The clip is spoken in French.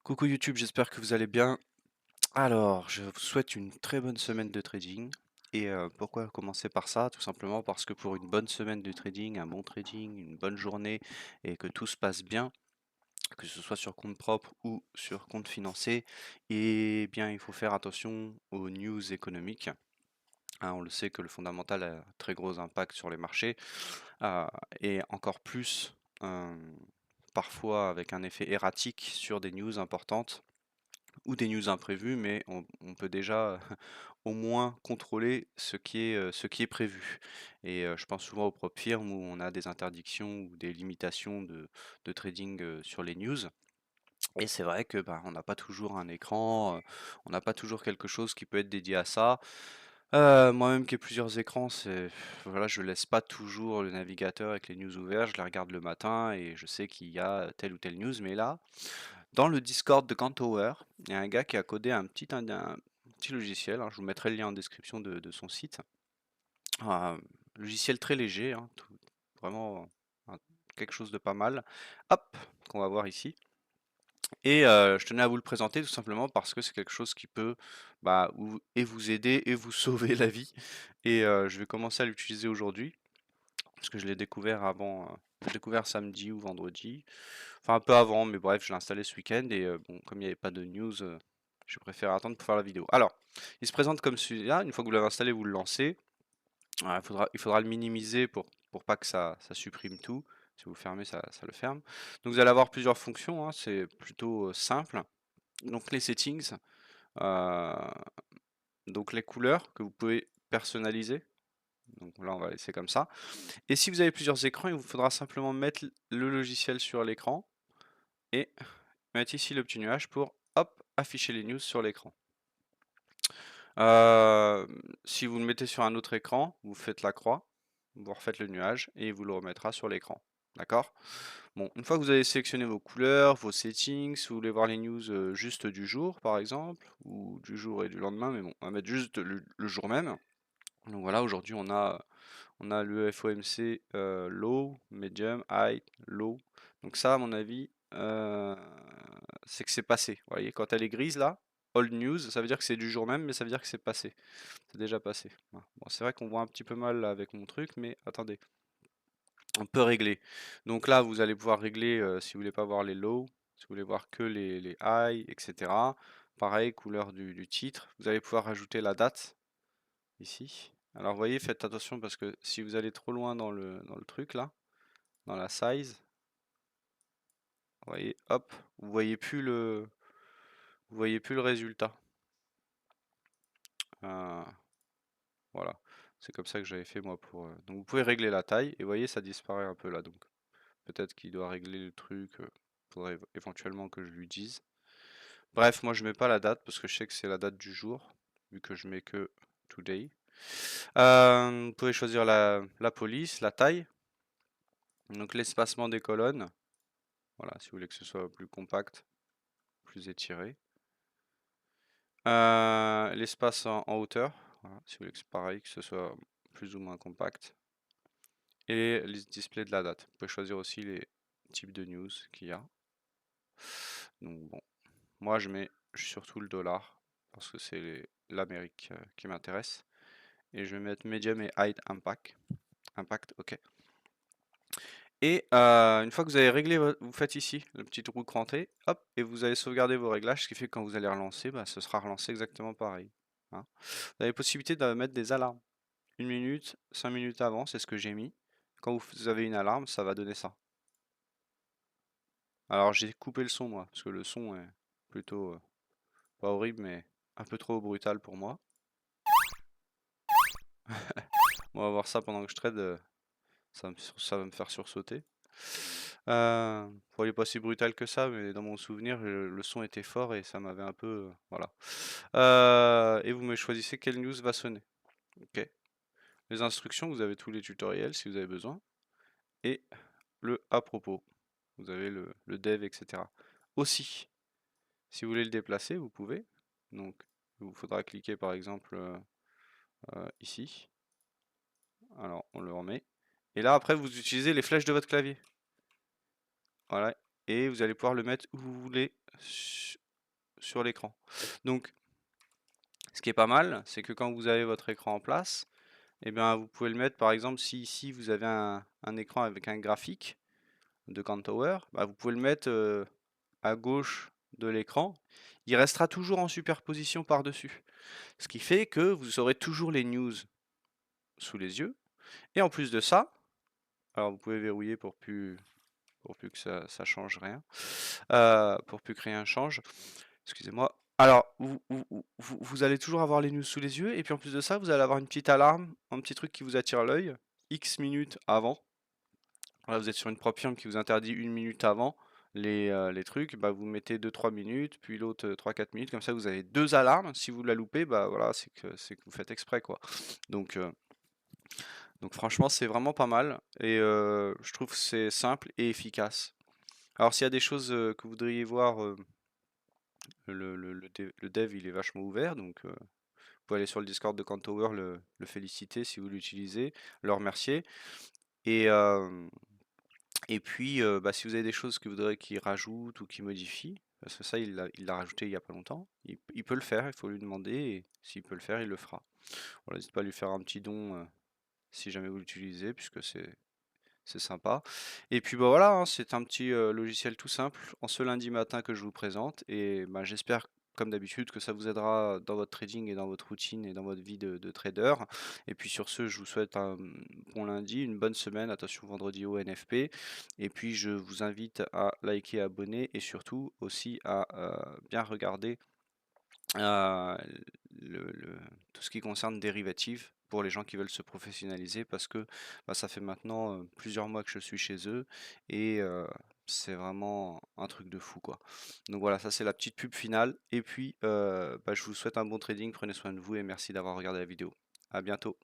Coucou YouTube, j'espère que vous allez bien. Alors, je vous souhaite une très bonne semaine de trading. Et pourquoi commencer par ça? Tout simplement parce que pour une bonne semaine de trading, un bon trading, une bonne journée et que tout se passe bien, que ce soit sur compte propre ou sur compte financé, eh bien, il faut faire attention aux news économiques. Hein, on le sait que le fondamental a un très gros impact sur les marchés euh, et encore plus parfois avec un effet erratique sur des news importantes ou des news imprévues, mais on peut déjà au moins contrôler ce qui est prévu. Et je pense souvent aux prop firmes où on a des interdictions ou des limitations de trading sur les news. Et c'est vrai que bah, on n'a pas toujours un écran, on n'a pas toujours quelque chose qui peut être dédié à ça. Moi-même qui ai plusieurs écrans, voilà, je laisse pas toujours le navigateur avec les news ouverts, je les regarde le matin et je sais qu'il y a telle ou telle news, mais là, dans le Discord de Gantower, il y a un gars qui a codé un petit logiciel, hein, je vous mettrai le lien en description de son site. Un logiciel très léger, hein, vraiment un- quelque chose de pas mal. Hop, qu'on va voir ici. Et je tenais à vous le présenter tout simplement parce que c'est quelque chose qui peut bah, et vous aider et vous sauver la vie. Et je vais commencer à l'utiliser aujourd'hui parce que je l'ai découvert avant, je l'ai découvert samedi ou vendredi. Enfin, un peu avant, mais bref, je l'ai installé ce week-end et bon, comme il n'y avait pas de news, je préfère attendre pour faire la vidéo. Alors, il se présente comme celui-là. Une fois que vous l'avez installé, vous le lancez. Il faudra le minimiser pour pas que ça supprime tout. Si vous le fermez, ça le ferme. Donc, vous allez avoir plusieurs fonctions, hein, c'est plutôt simple. Donc, les settings, euh, donc les couleurs que vous pouvez personnaliser. Donc là, on va laisser comme ça. Et si vous avez plusieurs écrans, il vous faudra simplement mettre le logiciel sur l'écran et mettre ici le petit nuage pour hop, afficher les news sur l'écran. Euh, Si vous le mettez sur un autre écran, vous faites la croix, vous refaites le nuage et il vous le remettra sur l'écran. D'accord? Bon, une fois que vous avez sélectionné vos couleurs, vos settings, si vous voulez voir les news juste du jour par exemple, ou du jour et du lendemain, mais bon, on va mettre juste le jour même. Donc voilà, aujourd'hui on a le FOMC low, medium, high, low. Donc ça, à mon avis, c'est que c'est passé. Vous voyez, quand elle est grise là, old news, ça veut dire que c'est du jour même, mais ça veut dire que c'est passé. C'est déjà passé. Voilà. Bon, c'est vrai qu'on voit un petit peu mal là, avec mon truc, mais attendez, on peut régler. Donc là, vous allez pouvoir régler si vous voulez pas voir les low, si vous voulez voir que les high, etc. Pareil, couleur du titre. Vous allez pouvoir rajouter la date ici. Alors, vous voyez, faites attention parce que si vous allez trop loin dans le truc là, dans la size, vous voyez, hop, vous voyez plus le résultat. Euh, voilà, c'est comme ça que j'avais fait moi pour. Donc, vous pouvez régler la taille et vous voyez, ça disparaît un peu là. Donc, peut-être qu'il doit régler le truc. Faudrait éventuellement que je lui dise. Bref, moi je mets pas la date parce que je sais que c'est la date du jour, vu que je mets que today. Vous pouvez choisir la police, la taille, donc l'espacement des colonnes. Voilà, si vous voulez que ce soit plus compact, plus étiré. L'espace en hauteur, voilà, si vous voulez que c'est pareil, que ce soit plus ou moins compact. Et les displays de la date. Vous pouvez choisir aussi les types de news qu'il y a. Donc bon, moi je mets surtout le dollar parce que c'est l'Amérique qui m'intéresse. Et je vais mettre medium et high impact. Impact, ok. Et une fois que vous avez réglé, vous faites ici le petit trou cranté, hop, et vous allez sauvegarder vos réglages, ce qui fait que quand vous allez relancer, bah, ce sera relancé exactement pareil. Hein. Vous avez possibilité de mettre des alarmes. 1 minute, 5 minutes avant, c'est ce que j'ai mis. Quand vous avez une alarme, ça va donner ça. Alors j'ai coupé le son moi, parce que le son est plutôt pas horrible, mais un peu trop brutal pour moi. On va voir ça pendant que je trade, ça va me faire sursauter. Bon, il est pas si brutal que ça, mais dans mon souvenir, le son était fort et ça m'avait un peu, voilà. Et vous me choisissez quelle news va sonner. Ok. Les instructions, vous avez tous les tutoriels si vous avez besoin. Et le à propos, vous avez le dev, etc. Aussi, si vous voulez le déplacer, vous pouvez. Donc, il vous faudra cliquer par exemple ici. Alors, on le remet. Et là, après, vous utilisez les flèches de votre clavier. Voilà. Et vous allez pouvoir le mettre où vous voulez su- sur l'écran. Donc, ce qui est pas mal, c'est que quand vous avez votre écran en place, eh bien, vous pouvez le mettre, par exemple, si ici vous avez un écran avec un graphique de Tower, bah, vous pouvez le mettre à gauche de l'écran. Il restera toujours en superposition par-dessus. Ce qui fait que vous aurez toujours les news sous les yeux. Et en plus de ça, alors vous pouvez verrouiller pour plus que ça change rien, pour plus que rien change. Excusez-moi. Alors, vous allez toujours avoir les news sous les yeux, et puis en plus de ça, vous allez avoir une petite alarme, un petit truc qui vous attire l'œil, X minutes avant. Là, vous êtes sur une propre firme qui vous interdit une minute avant les trucs, bah, vous mettez 2-3 minutes, puis l'autre 3-4 minutes, comme ça vous avez deux alarmes. Si vous la loupez, bah voilà, c'est que vous faites exprès, quoi. Donc, euh, donc franchement, c'est vraiment pas mal, et je trouve que c'est simple et efficace. Alors s'il y a des choses que vous voudriez voir, le dev il est vachement ouvert, donc vous pouvez aller sur le Discord de Cantower, le féliciter si vous l'utilisez, le remercier. Et, et puis, bah, si vous avez des choses que vous voudrez qu'il rajoute ou qu'il modifie, parce que ça il l'a rajouté il y a pas longtemps, il peut le faire, il faut lui demander, et s'il peut le faire, il le fera. Voilà, n'hésitez pas à lui faire un petit don si jamais vous l'utilisez, puisque c'est sympa. Et puis bah voilà, hein, c'est un petit logiciel tout simple en ce lundi matin que je vous présente. Et bah, j'espère, comme d'habitude, que ça vous aidera dans votre trading et dans votre routine et dans votre vie de trader. Et puis sur ce, je vous souhaite un bon lundi, une bonne semaine. Attention vendredi au NFP. Et puis je vous invite à liker, abonner, et surtout aussi à bien regarder euh, tout ce qui concerne dérivative pour les gens qui veulent se professionnaliser, parce que bah, ça fait maintenant plusieurs mois que je suis chez eux, et c'est vraiment un truc de fou, quoi. Donc voilà, ça c'est la petite pub finale, et puis bah, je vous souhaite un bon trading, prenez soin de vous et merci d'avoir regardé la vidéo. À bientôt.